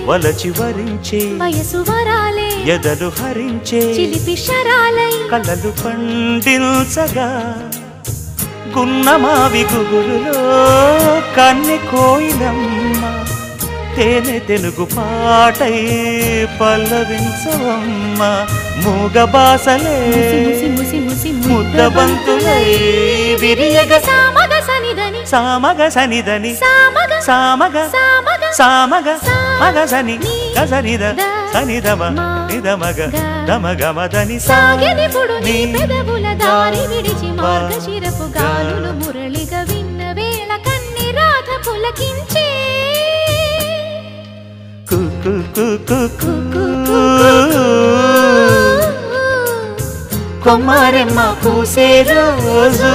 వలచి వరించే వయసు వరాలే ఎదలు హరించే చిలిపి శరాలై కలలు పండించగా గున్నమావి గుగురులో కన్నె కోయిలమ్మ తేనె తెలుగు పాటై పల్లవించవమ్మ మూగ బాసలే ముద్ద బంతులై విరియగ సామగ సనిదని సామగ సనిదని సామగ సామగ సామగ సామగ మగ సని గసనిద సనిదమ నిదమగ దమగమదని సాగినిపుడు నీ పెదవుల దారి విడిచి మార్గశిరపు గాలులు మురళిగా విన్న వేళ కన్ని రాధ పులకించే కొమ్మరెమ్మ పూసే రోజు